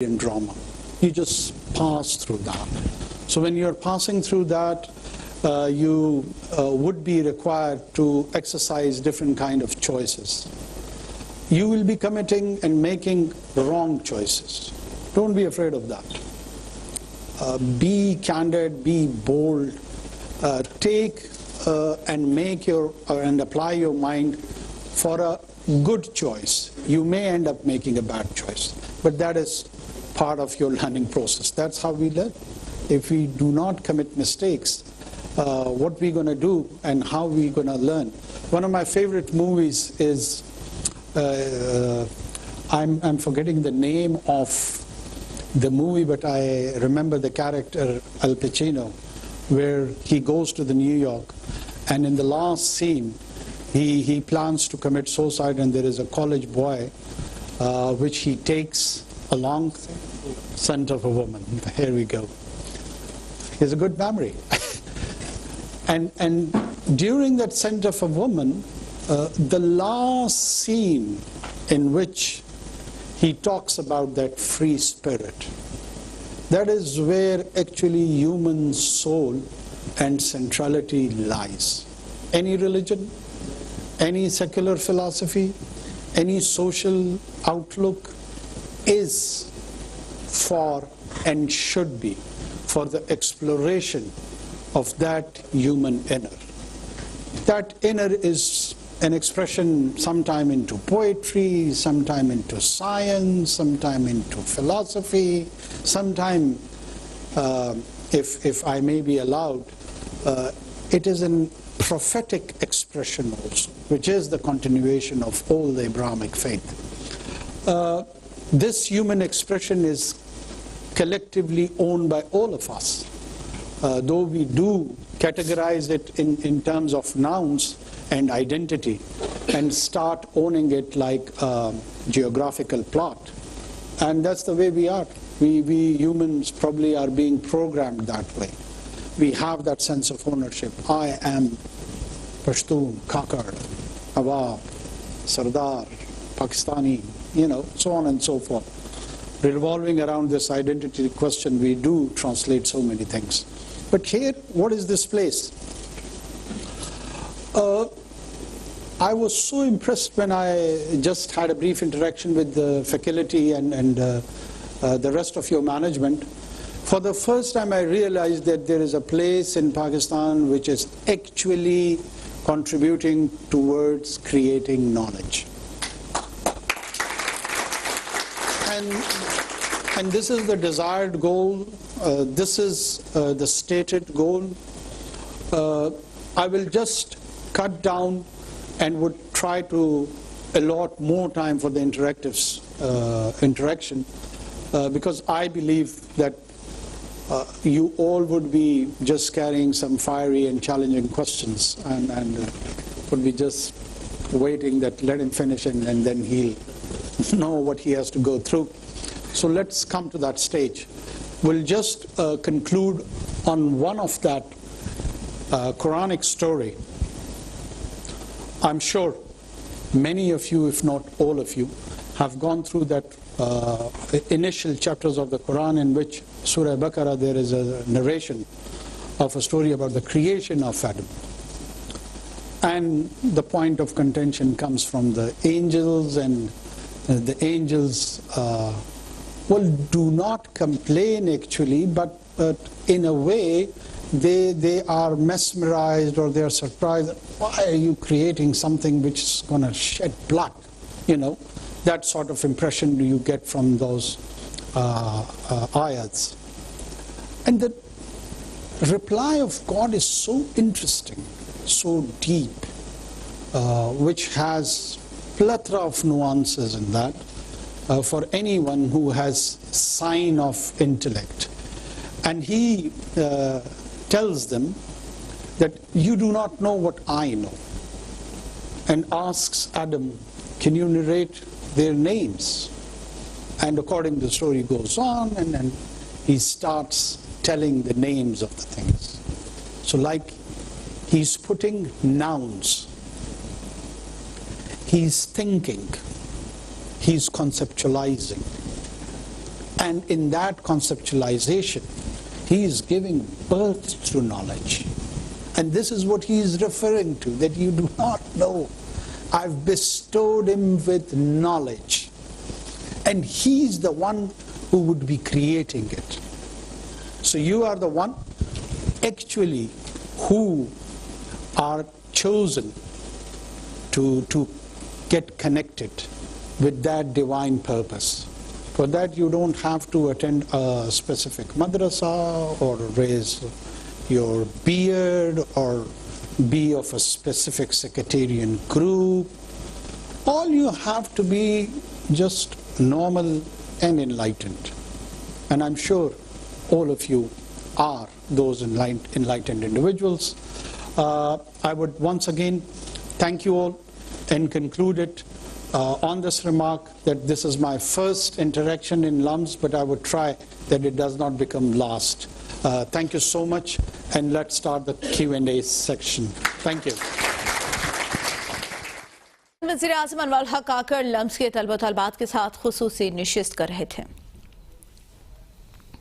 drama. You just pass through that. So when you're passing through that, you would be required to exercise different kind of choices. You will be committing and making wrong choices. Don't be afraid of that. Be candid, be bold, take and make and apply your mind for a good choice. You may end up making a bad choice, but that is part of your learning process. That's how we learn. If we do not commit mistakes, what we're going to do and how we're going to learn. One of my favorite movies is, I'm forgetting the name of the movie, but I remember the character Al Pacino, where he goes to New York, and in the last scene, he plans to commit suicide, and there is a college boy which he takes along, scent of a woman. Here we go. He has a good memory. and during that scent of a woman, the last scene in which he talks about that free spirit, that is where actually human soul and centrality lies. Any religion, any secular philosophy, any social outlook is for and should be for the exploration of that human inner. That inner is an expression sometime into poetry, sometime into science, sometime into philosophy, sometime, if I may be allowed, it is a prophetic expression also, which is the continuation of all the Abrahamic faith. This human expression is collectively owned by all of us. Though we do categorize it in terms of nouns and identity and start owning it like a geographical plot. And that's the way we are. We humans probably are being programmed that way. We have that sense of ownership. I am Pashtun, Kakar, Awab, Sardar, Pakistani, so on and so forth. Revolving around this identity question, we do translate so many things. But here, what is this place? I was so impressed when I just had a brief interaction with the faculty and the rest of your management. For the first time, I realized that there is a place in Pakistan which is actually contributing towards creating knowledge. And this is the desired goal. This is the stated goal. I will just cut down and would try to allot more time for the interaction because I believe that you all would be just carrying some fiery and challenging questions and would be just waiting that let him finish and then he'll know what he has to go through. So let's come to that stage. We'll just conclude on one of that Quranic story. I'm sure many of you, if not all of you, have gone through that initial chapters of the Quran in which Surah Baqarah, there is a narration of a story about the creation of Adam. And the point of contention comes from the angels, and the angels do not complain actually, but in a way they are mesmerized or they are surprised. Why are you creating something which is going to shed blood? That sort of impression do you get from those ayats. And the reply of God is so interesting, so deep, which has plethora of nuances in that for anyone who has sign of intellect. And he tells them that you do not know what I know, and asks Adam, can you narrate their names? And according to the story goes on, and then he starts telling the names of the things. So like he's putting nouns, he's thinking, he's conceptualizing. And in that conceptualization, he is giving birth through knowledge. And this is what he is referring to, that you do not know. I've bestowed him with knowledge. And he's the one who would be creating it. So you are the one actually who are chosen to get connected with that divine purpose. For that you don't have to attend a specific madrasa or raise your beard or be of a specific sectarian group. All you have to be just normal and enlightened. And I'm sure all of you are those enlightened individuals. I would once again thank you all and conclude it on this remark that this is my first interaction in LUMS, but I would try that it does not become last. Thank you so much, and let's start the Q&A section. Thank you. वज़ीर-ए-आज़म अनवर हक आकर lumps के तलबा तलबात के साथ खुसूसी निशिस्त कर रहे थे।